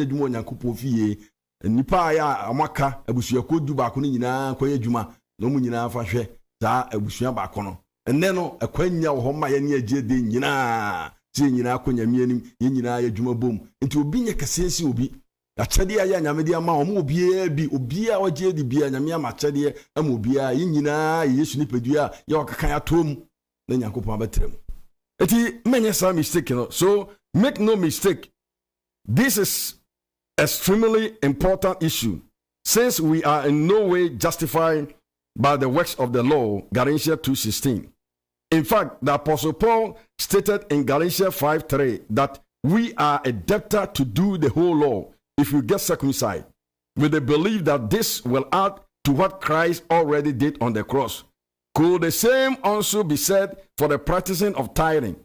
adwuma Onyankopɔn fie nipa ya amaka abusua kodu ba ko ni nyina kwanye adwuma no mu nyina fa hwɛ saa abusua ba ko no enne no akwanya wo ho ma ye ne agye de nyina ti nyina akonyame anim ye nyina ya adwuma bom nti obi nye kasesi obi achade ya nyame de ama omo obi a wagye de bia nyame ama achade ama obi a ye nyina Yesu ni pedua ya wakaka ya tom na Nyankopɔn abetrem eti menye some mistake no so make no mistake this is extremely important issue since we are in no way justified by the works of the law. Galatians 2:16. In fact, the Apostle Paul stated in Galatians 5:3 that we are a debtor to do the whole law if we get circumcised, with the belief that this will add to what Christ already did on the cross. Could the same also be said for the practicing of tithing?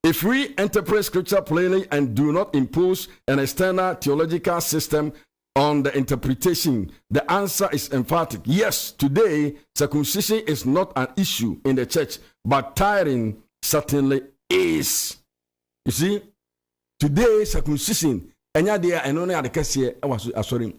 If we interpret scripture plainly and do not impose an external theological system on the interpretation, the answer is emphatic. Yes, today, circumcision is not an issue in the church, but tithing certainly is. You see, today, circumcision, enya dia eno na adekese e was asori.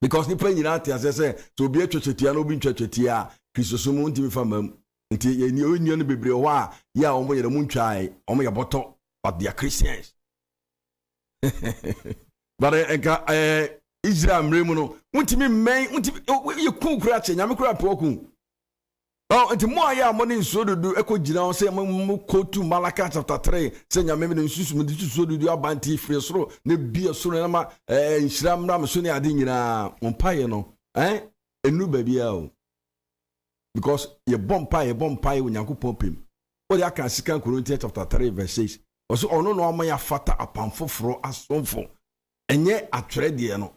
Because the pen nyina tia say so be atwetwetia no bi ntwetwetia kristosomu ntimi famam. Nti ye ni onyo no bebre ho a ya omo ye mu ntwae omo ye boto but they are Christians. But Israel mremu no untimi men untimi ye kunkura che nyame kura poku oh nti mo aya mo ne nsododu ekogina on say mo kotu Malaka chapter 3 say nyame me nsusu mo nsododu abanti free soro ne bia soro na ma nhira mra me so ne ade nyina ompaye no enu ba bia o because ye bompaye Onyankopɔn pem o de aka Second Corinthians chapter 3 verse 6 also ono no amaya fata apamfoforo asomfo enye atwere no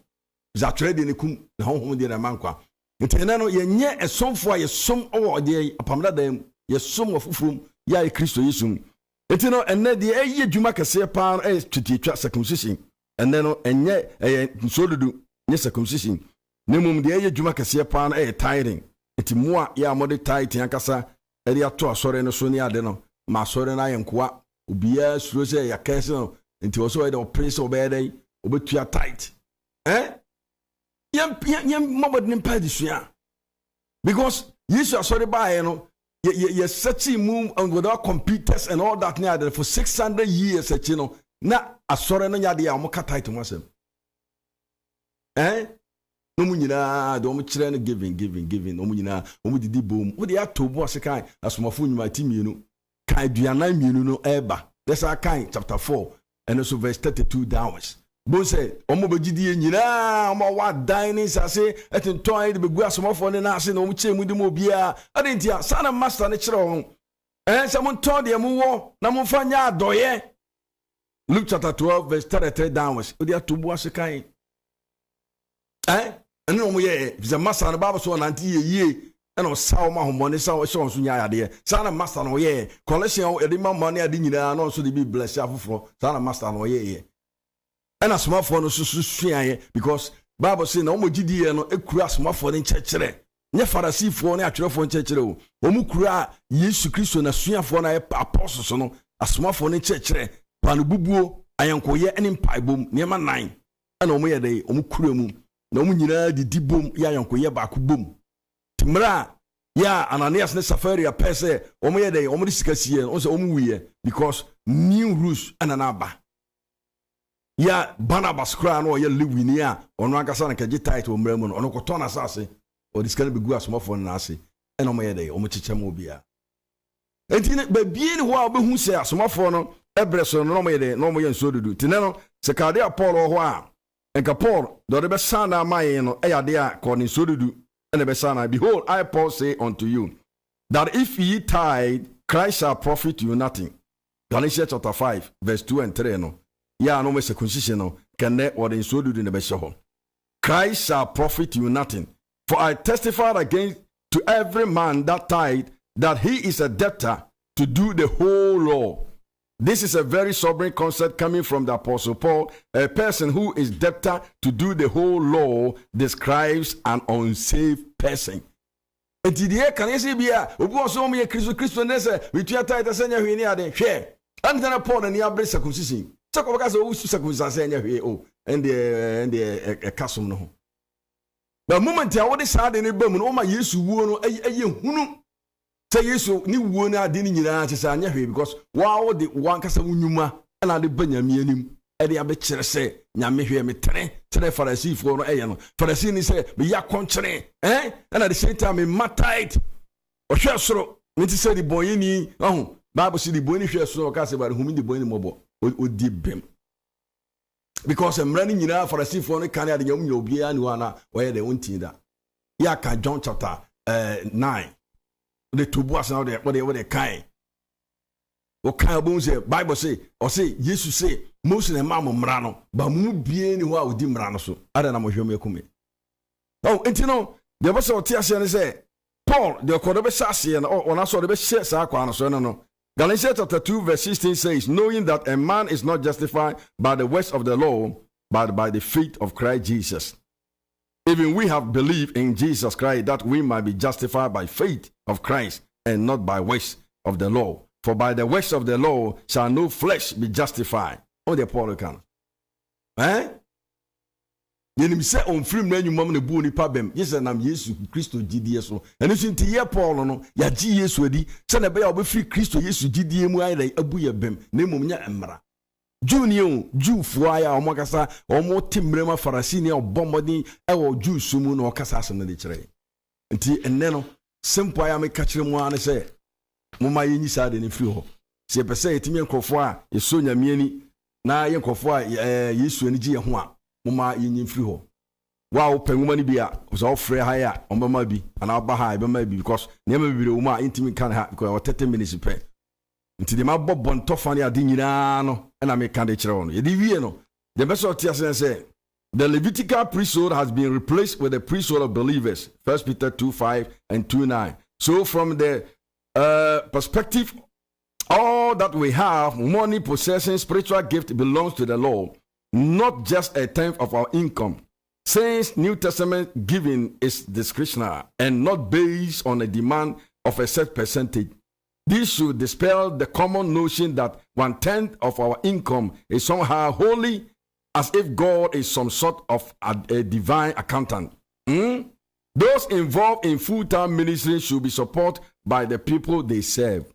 za atwere de ne kum na honhom de na mankwa ntena no yenye esomfo a yesom owo de apamda dam yesom ofufurum ya Kristo Yesu ntino enne de eye dwuma kese pa twetitwa circumcision enne no enye nsodudu nye circumcision nemum de eye dwuma kese pa na tithing ntimoa ya mode tithing akasa eri ato asore no so ni ade no ma asore na yenkoa obia suro se ya kese no nti wo so de prince obedai obetua tight yam mobod nimpa disua because yesu asori bae no ye searching move and without computers and all that near for 600 years no na asori no nyade ya omoka tight mo asem no mu nyina do mo kire no giving no mu nyina o mu didi bom wo de atobo asekan asomafo nyuma timienu kan duana mienu no eba that's our kind chapter 4 and also verse 32 downwards. Bon say omo begidi nyina omo wa dining sase etinton ide begu asomofo ne na ase na omo chemu de mo bia adentia sana master ne kire ho se mo ton de mo wo na mo fa nya adoye. Luke chapter 12 verse 33 downwards odi atobu ase kan ene omo ye visa master na baba so na nti ye ene o saw ma homone saw so so nya ade sana master no ye collection e de ma money ade nyina na so de bi bless afoforo sana master no ye and a small phone so because Bible say na omo gidie no ekura small phone nchekere nye Pharisee phone na atwere phone nchekere o omo kura Yesu Kristo na suafo na apostles no asomafo phone nchekere panu bubuo ayankoye ene mpaibom niema 9 na omo ye dey omo kura mu na omo nyina didi bom ya ayankoye ba ko bom timra ya Ananias ne Safaria pese omo ye dey omo disikasie on say omo wiye because new rules anana ba ya Barnabas kra no ye lewini a ono akasa na kaje title mremu no ono koto na asase o diskane begu asomafo na ase eno mo ye dey o mo chicham obia entine ba bie ni ho a obehu se asomafo no ebreso no mo ye dey no mo ye nsodudu tine no se kade Paul ho a enka Paul do de be sana maye no e yade a ko ni nsodudu ene be sana behold I Paul say unto you that if ye tithe Christ shall profit you nothing. Galatians chapter 5 verse 2 and 3 no ya no me circumcision no kenne wode nsodudu ne be hye Christ shall profit you nothing. For I testified against to every man that tithe that he is a debtor to do the whole law. This is a very sobering concept coming from the Apostle Paul. A person who is debtor to do the whole law describes an unsaved person. Etidie kan yesi bia obi oso mo ye Kristo ne se witua tithe senya hwe ni ade hwe antana Paul na ni abre circumcision. Chako baka so usu circumcision senya hwe o and the custom no. But moment I would say in a bum and oh my yes won a say yes ni won a dinning because wow the one cassa unuma and I the Benjamin and the abbot say Yami hear me train for a sea for no for the scene say be ya country and at the same time in my tight or share so me to say the boy ni Bible see the boy share so cast about whom the boy mobile would deep him. Because I'm running for a sea for the Canada, you'll be annuana where they won't see that. Yaka John chapter 9. The two boys now there, whatever they kind. What kind of bones say, Bible say, or say, Jesus say, most of the mamma Mrano, but moo be anywhere with Dim Rano. So I don't know what you may come. Oh, and you know, there was a teacher and say, Paul, the Kodabe Sassi and on us or the best share Sakwana, so no. Galatians chapter 2 verse 16 says, knowing that a man is not justified by the works of the law, but by the faith of Christ Jesus. Even we have believed in Jesus Christ that we might be justified by faith of Christ and not by works of the law. For by the works of the law shall no flesh be justified. Oh, the Paul can. Eh? Yenim se on film na nyuma na bu nipa bem yesa nam Yesu Kristo gidie so eno so nti ye Paul no ya gi Yesu adi se na be ya obefiri Kristo Yesu gidie mu ayi abu ye bem na mum nya emra Junior Jufo aya omokasa omo timrema farasi ne obomodin e wo Jusu mu na okasa asem na de kire nti enne no simple aya me ka kire mu ane se muma yenyi sade ne firi ho se pese etimi nkofo a yeso nyamiani na ye nkofo a Yesu ani gi ye ho a mama yin free ho wow penwuma ni bia so free higher on mama bi and aba high be ma bi because never be uma intimi kan ha because 30 minutes pe nti de ma bobon tofani ade nyina no na me kan de kire ho no ye di wie no the best of tears say the Levitical priesthood has been replaced with the priesthood of believers. 1 Peter 2:5 and 2:9. So from the perspective all that we have, money, possession, spiritual gift belongs to the Lord. Not just a tenth of our income. Since New Testament giving is discretionary and not based on a demand of a set percentage, this should dispel the common notion that 1/10 of our income is somehow holy, as if God is some sort of a divine accountant. Those involved in full-time ministry should be supported by the people they serve.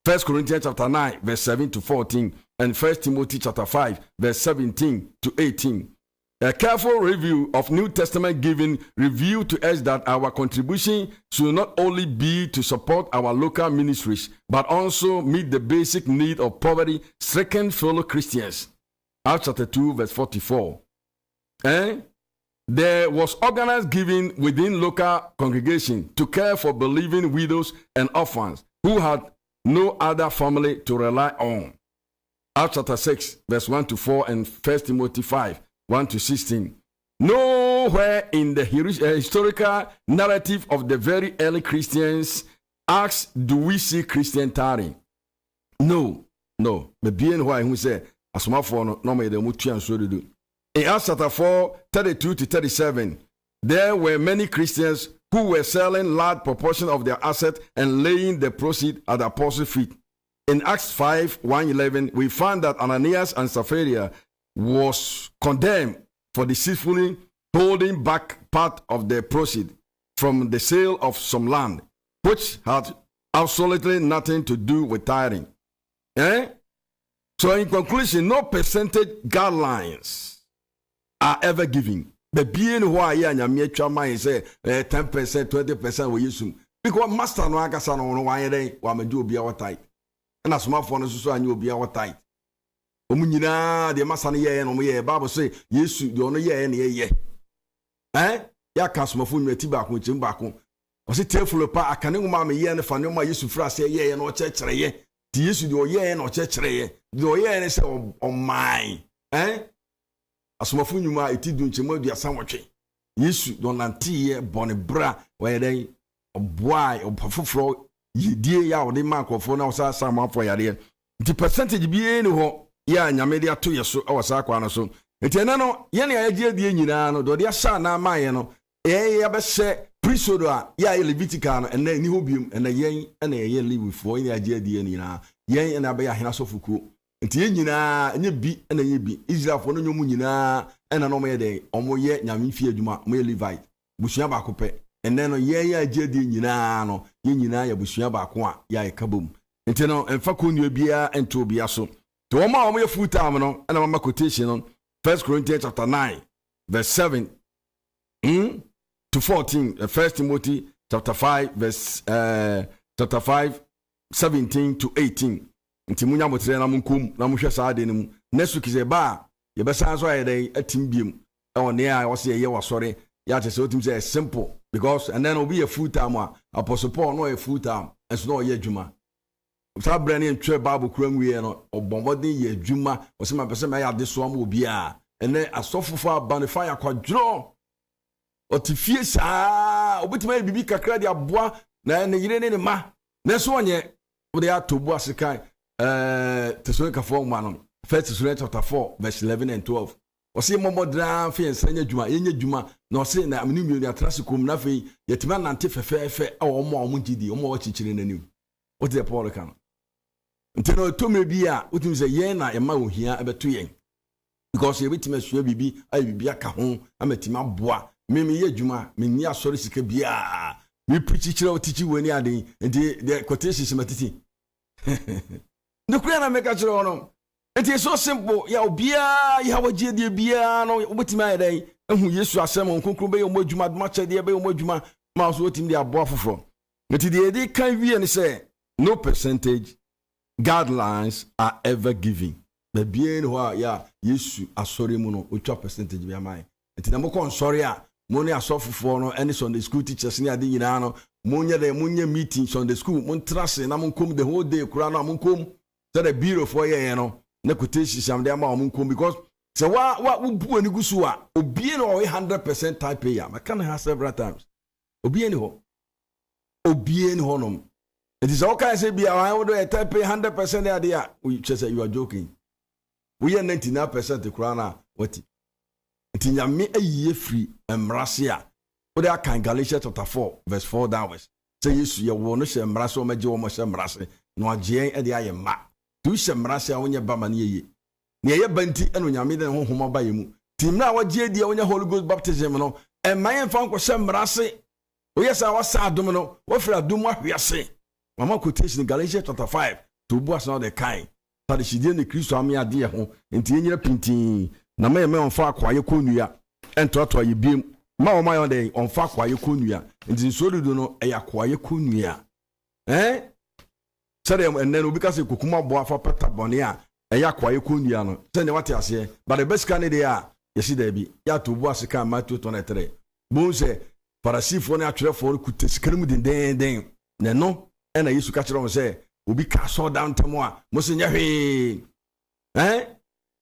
1 Corinthians chapter 9, verse 7 to 14. And 1 Timothy chapter 5, verse 17 to 18. A careful review of New Testament giving revealed to us that our contribution should not only be to support our local ministries, but also meet the basic need of poverty-stricken fellow Christians. Acts chapter 2, verse 44. There was organized giving within local congregation to care for believing widows and orphans who had no other family to rely on. Acts chapter 6, verse 1 to 4, and 1 Timothy 5, 1 to 16. Nowhere in the historical narrative of the very early Christians, Acts, do we see Christian tithing? No. But being why who say, as my phone, no may the mutuan so do. In Acts chapter 4, 32 to 37, there were many Christians who were selling large proportion of their assets and laying the proceeds at the apostles' feet. In Acts 5, 1:11, we find that Ananias and Sapphira was condemned for deceitfully holding back part of the proceeds from the sale of some land, which had absolutely nothing to do with tithing. So in conclusion, no percentage guidelines are ever given. The being why you say 10%, 20% we use because master no akasa no why dey wa medu obi a tithe. And as my phone so anyi obi a tithe. Omunyina de masa no ye no ye Bible say Yesu de ono ye na ye. Ya kasomafo nwati ba ko chim ba ko. O se tefulo pa akane ngoma me ye ne fa ne ma Yesu fra se ye na o chekere ye. Ti Yesu de o ye na o chekere ye. De o ye ne se o man. Asomafo nyuma etidu nchemu aduasa nwotwe. Yesu de onante ye bone bra wa ye den oboai opafoforo yedie ya ode mankofo na osa samafo yare. The percentage bi eni ho ya nyame de ato ye so awasa kwa no so. Enti ena no ye ne agie die nyina no do de asha na amaye no ya be hye priesthood a ya Levitical no ena ni ho biom ena yen ena ye Levifo yen agie die nyina yen ena be ya hena sofuku nti ye nyina enye bi na ye bi Israel fo no nyomu nyina ena no mo ye den omo ye nyame fie adwuma mo ye Levite busua ba ko pe enne no ye ya agedi nyina no ye nyina ya busua ba ko a ya ekabom nti no emfa ko nua bia ento bia so to omo ye full time no ena mama quotation no 1 Corinthians chapter 9 verse 7 to 14 1 Timothy chapter 5 verse chapter 5 17 to 18 nti munya motre na munkum na muhwe saade ne mu nesu kize ba ye besan so ayedai atimbiem e wone a wo se ye wasore ya te se otim se simple because and then obi a full time apostle Paul no a full time and so no ye adwuma sa brane ntwe bible kura nwie no obommodin ye adwuma wo se ma pese ma ya de so am obi a ene asofofo abanify akwadro otifie saa obitima bibi kakra de aboa na ne yire ne ma na so onye wo de atobu asekan Thessalonica 4:1 1 Thessalonians chapter 4 verse 11 and 12 Osi momodra fe ensanya djuma yenye djuma na osi na amini mioni atrase kom na fe yetima nante fefefe omo ngidi omo wachichire nanim what the Paul kan nteno tomre bi a otim se yen na ema ohia ebeto yen because ye betima sua bibi ayi bibi aka ho amatima boa meme ye djuma menni asori sika bia mi preachire otichi wani ade nti the quotation simatiti the prayer na make a chiro. It is so simple. Ya obia ya waje de bia no obetima ayedai ehu Yesu asem onkonkro be yomo djuma macha de be yomo djuma ma so otim de abo afoforo. It dey kan wie ni say no percentage guidelines are ever given. The bien ho ya Yesu asori mu no otwa percentage be amai. It na mo kon sori a mo ne asofofo no any Sunday school teachers ni ade nyina no mo nya meeting Sunday school mo trase na mo kom the whole day kura na mo kom so the bureau for ye no na quotation sham dey ma mo kom because say wa bu ani gusu a obi no 100% type ya I can have several times obi ani ho no it is okay say bia I would type 100% there there we say you are joking we are 99% kura na what it nyame ayiye free emrase a wo dey kan Galatians chapter 4 verse 4 downwards say Yesu ye wo no she emrase o maje wo mo she emrase no agyen e dey ayema tu she emrase a wonye ba ma ne ye ne ye banti eno nyame de ho homa ba yemu timna wagye die wonye Holy Ghost baptism no emayen fa nko she emrase o yesa wasa adom no wo fra adom ahwiase mama quotation Galatians chapter 5 to bu asna de kan tade shidie ne Kristo ame ade ho enti enyira pintin na me onfa akwaye konua entoto ye biem ma o ma de onfa akwaye konua enti sorudo no e akwaye konua sede enen obi ka se kokuma bo afa peta bone a e akwaye konua no se ne wate ase but the best can dey a yesi da bi ya to bu asika Matthew 23 bon se parasifo ne atwerefo ku tesikanimu den ne no e na Yesu ka kire mo se obi ka so down temo a mo se nya hwe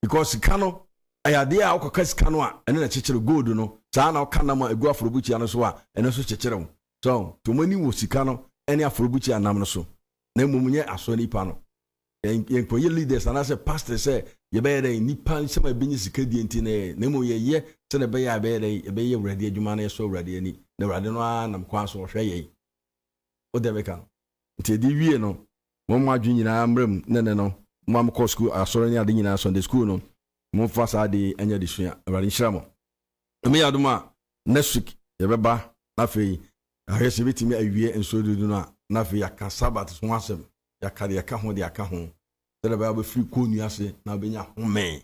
because kano ayade a okaka sikano a ene na chekere gold no saa na okana ma egu afrobuchi ano so a ene so chekere mo so to mani wo sikano ene afrobuchi anam no so na mumunye aso nipa no yen ko ye leaders and as a pastor say ye be dey nipa nsema benyi sikadi enti na mu ye se na be ya be dey be ye wrade adwuma na so wrade ani na wrade no anam kwa so hwe ye o de be kan nti di wie no mo ma adwu nyina mrem nene no mo am ko school asoro ni ade nyina Sunday school no mo fa sa de anya de sua wrade nhyiramo me yadoma next week ye beba na fe ahwese bitimi awie enso dudu na fe yaka sabat so asem yaka de yaka ho de yaka ho tele ba free konu ase na benya home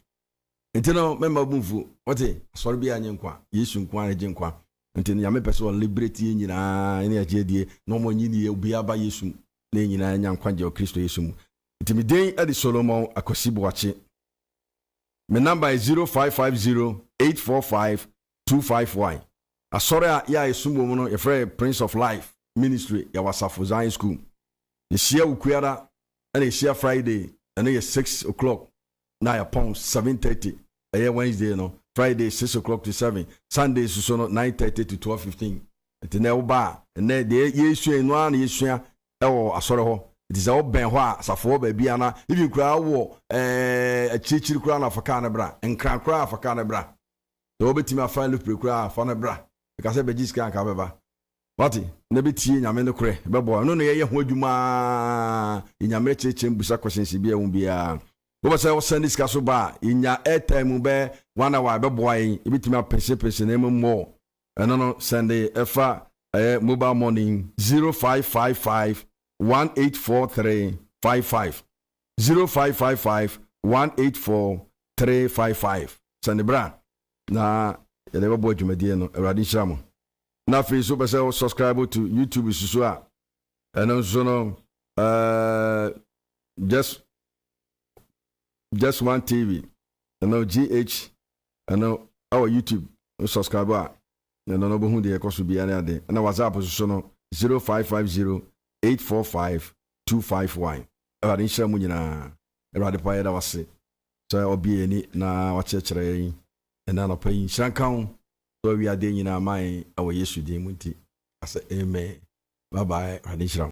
entino memba bumfu wote asori bia anye nkwa Yesu nkwa anye nkwa entino ya me pese won liberate ye nyina ene agedie no mo nyini ye obi aba Yesu na nyina anya nkwa je Kristo Yesu mu ntimi den adi Solomon akosibo wache my number is 0550-845-251 asori a ya esumbo mu no ye frɛ Prince of Life Ministry ya wasafo Zion School ye share ukuara and ye share Friday and ye 6 o'clock na ya pound 7:30 a Wednesday no Friday 6 o'clock to 7 Sunday so no 9:30 to 12:15 etene oba and de yesu enu an yesu e wo asore ho it is all ben ho asafo ba bia na even kura wo achichiri kura na afaka na bra enkran kura afaka na bra do obetimi afa lu kura afa na bra because be jiska ka beba wati na betie nyame ne kure bebo no no ye ho adwuma nyame cheche mbusa question si bia wo bia wo say wo send this so ba inya airtime be 1 hour be boy e bitima pese na mo no send efa mobile money 0555 184 355 0555 184 355 send bra na ele be boy dwumadie no awrade nhyira na free so be say subscribe to YouTube so a so no just one TV GH our YouTube subscriber no bo hu de ekoso bia na ade na WhatsApp so no 0550 845 251 awrade nhyira mu nyina awrade pa ya da wase so obi ani na wachechere yin na no pa yin hrankan so wi ade nyina mai awo Yesu din mu nti asa amen bye bye awrade nhyira